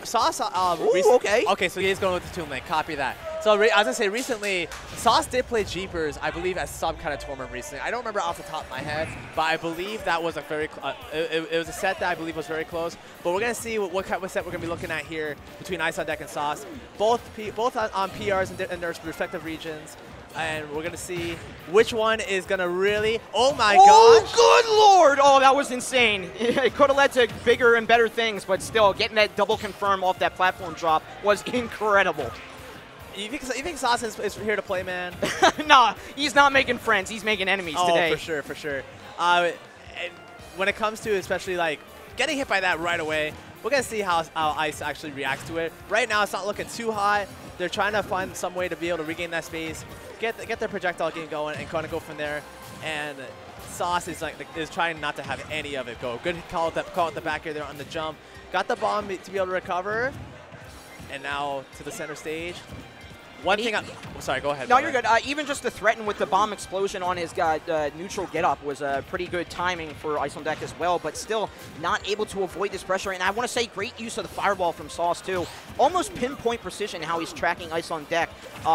Sauce. Okay. Okay, so he's going with the Toon Link. Copy that. So I was gonna say recently, Sauce did play Jeepers, I believe, at some kind of tournament recently. I don't remember off the top of my head, but I believe that was a very it was a set that I believe was very close. But we're gonna see what kind of set we're gonna be looking at here between Ice on Deck and Sauce. Both on PRs in their respective regions. And we're going to see which one is going to really... Oh, my gosh. Oh, good Lord. Oh, that was insane. It could have led to bigger and better things, but still, getting that double confirm off that platform drop was incredible. You think Sauce is here to play, man? Nah, he's not making friends. He's making enemies today. Oh, for sure, for sure. And when it comes to especially, like, getting hit by that right away, we're going to see how Ice actually reacts to it. Right now, it's not looking too hot. They're trying to find some way to be able to regain that space, get their projectile game going, and kind of go from there. And Sauce is trying not to have any of it go. Good call at the back here there on the jump. Got the bomb to be able to recover. And now to the center stage. One thing sorry, go ahead. No, you're good. Even just to threaten with the bomb explosion on his neutral get-up was pretty good timing for Ice on Deck as well, but still not able to avoid this pressure. And I want to say great use of the fireball from Sauce, too. Almost pinpoint precision how he's tracking Ice on Deck.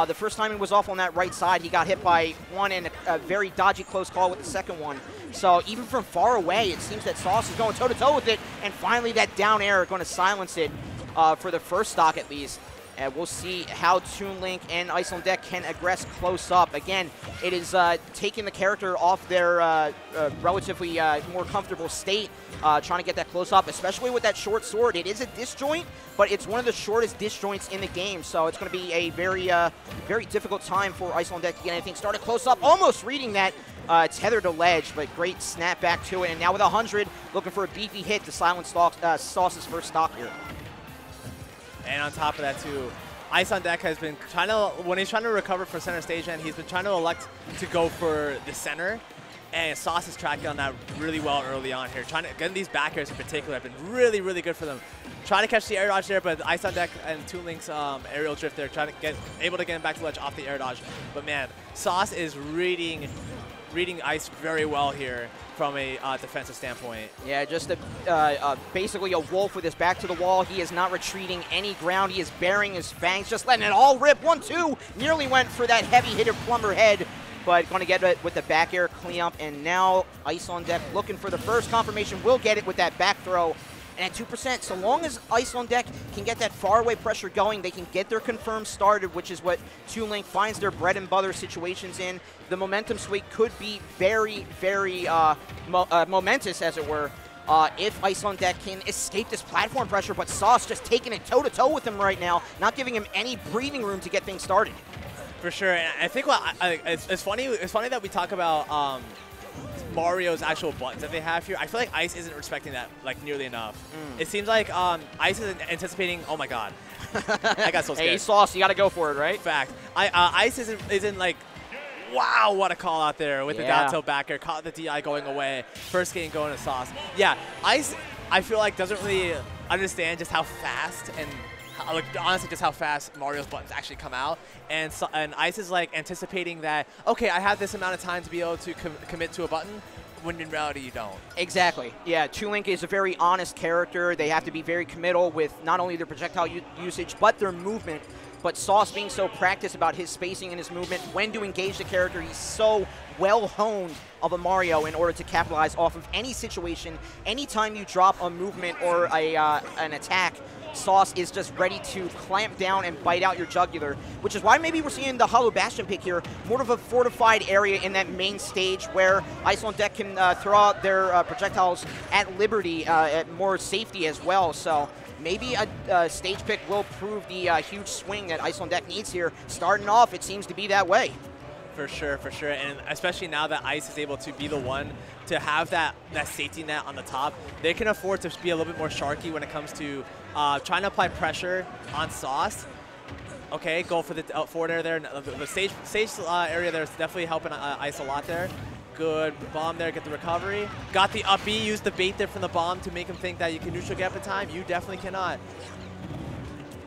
The first time he was off on that right side, he got hit by one and a very dodgy close call with the second one. So even from far away, it seems that Sauce is going toe-to-toe with it, and finally that down air going to silence it for the first stock at least. And we'll see how Toon Link and Ice on Deck can aggress close up. Again, it is taking the character off their relatively more comfortable state, trying to get that close up, especially with that short sword. It is a disjoint, but it's one of the shortest disjoints in the game, so it's going to be a very, very difficult time for Ice on Deck to get anything started close up. Almost reading that tether to ledge, but great snap back to it. And now with 100, looking for a beefy hit to silence Sauce's first stock here. And on top of that, too, Ice on Deck has been trying to, when he's trying to recover for center stage, and he's been trying to elect to go for the center. And Sauce is tracking on that really well early on here. Getting these back airs in particular have been really, really good for them. Trying to catch the air dodge there, but Ice on Deck and Toon Link's aerial drift there, able to get him back to ledge off the air dodge. But man, Sauce is reading Ice very well here from a defensive standpoint. Yeah, just basically a wolf with his back to the wall. He is not retreating any ground. He is burying his fangs, just letting it all rip. 1-2, nearly went for that heavy hitter plumber head, but going to get it with the back air cleanup. And now Ice on Deck looking for the first confirmation. Will get it with that back throw. And at 2%, so long as Ice on Deck can get that faraway pressure going, they can get their confirm started, which is what Toon Link finds their bread and butter situations in. The momentum swing could be very, very momentous, as it were, if Ice on Deck can escape this platform pressure. But Sauce just taking it toe-to-toe with him right now, not giving him any breathing room to get things started. For sure, and I think it's funny that we talk about Mario's actual buttons that they have here. I feel like Ice isn't respecting that nearly enough. It seems like Ice is anticipating. Oh my God, I got so scared. Hey, Sauce, you got to go for it, right? Fact. Ice isn't like, wow, what a call out there with the down tilt back air. Caught the DI going away. First game going to Sauce. Yeah, Ice, I feel like doesn't really understand just how fast and honestly just how fast Mario's buttons actually come out, and Ice is anticipating that, okay, I have this amount of time to be able to commit to a button, when in reality you don't. Exactly. Yeah, Toon Link is a very honest character. They have to be very committal with not only their projectile usage, but their movement. But Sauce being so practiced about his spacing and his movement, when to engage the character, he's so well-honed of a Mario in order to capitalize off of any situation. Anytime you drop a movement or an attack, Sauce is just ready to clamp down and bite out your jugular, which is why maybe we're seeing the Hollow Bastion pick here, more of a fortified area in that main stage where Ice on Deck can throw out their projectiles at liberty, at more safety as well. So maybe a stage pick will prove the huge swing that Ice on Deck needs here. Starting off, it seems to be that way. For sure, for sure. And especially now that Ice is able to be the one to have that safety net on the top, they can afford to be a little bit more sharky when it comes to trying to apply pressure on Sauce. Okay, go for the forward air there. The stage area there is definitely helping Ice a lot there. Good bomb there, get the recovery. Got the up B, use the bait there from the bomb to make him think that you can neutral gap in time. You definitely cannot.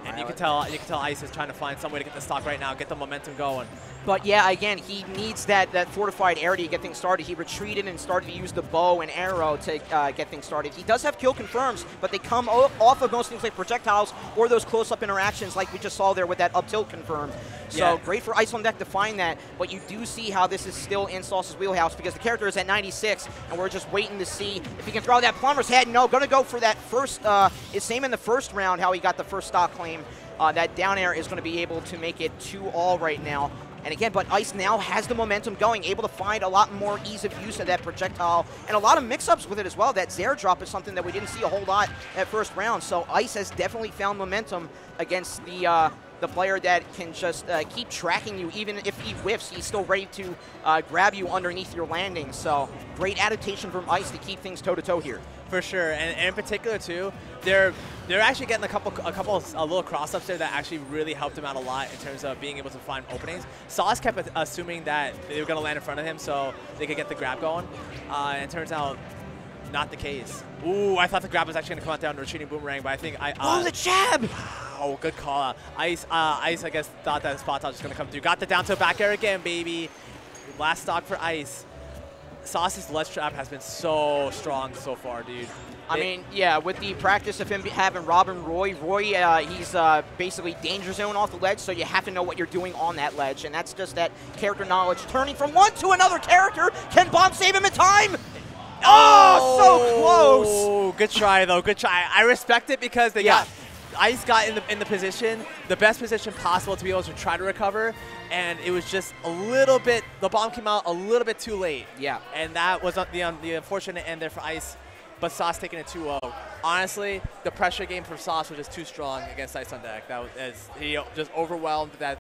And you can tell Ice is trying to find some way to get the stock right now, get the momentum going. But yeah, again, he needs that fortified area to get things started. He retreated and started to use the bow and arrow to get things started. He does have kill confirms, but they come off of most things like projectiles or those close-up interactions like we just saw there with that up tilt confirmed. So great for Ice on Deck to find that, but you do see how this is still in Sauce's wheelhouse because the character is at 96, and we're just waiting to see if he can throw that Plumber's Head. No, going to go for that first, same in the first round, how he got the first stock claim. That down air is going to be able to make it 2-all right now. And again, but Ice now has the momentum going, able to find a lot more ease of use of that projectile, and a lot of mix-ups with it as well. That Zare drop is something that we didn't see a whole lot at first round. So Ice has definitely found momentum against the player that can just keep tracking you. Even if he whiffs, he's still ready to grab you underneath your landing. So great adaptation from Ice to keep things toe-to-toe here. For sure, and in particular too, they're actually getting a little cross-ups there that actually really helped him out a lot in terms of being able to find openings. Sauce kept assuming that they were going to land in front of him so they could get the grab going, and it turns out not the case. Ooh, I thought the grab was actually going to come out down to retreating boomerang, but I think oh, the jab! Oh, good call out. Ice, I guess, thought that spot was just going to come through. Got the down to back air again, baby. Last stock for Ice. Sauce's ledge trap has been so strong so far, dude. I mean, yeah, with the practice of him having Robin Roy, he's basically danger zone off the ledge, so you have to know what you're doing on that ledge, and that's just that character knowledge. Turning from one to another character, can Bomb save him in time? Oh, so close! Oh, good try, though, good try. I respect it because they got Ice got in the position, the best position possible to be able to try to recover, and it was just a little bit, the bomb came out a little bit too late. Yeah. And that was the unfortunate end there for Ice, but Sauce taking it 2-0. Honestly, the pressure game for Sauce was just too strong against Ice on Deck. That was, he just overwhelmed that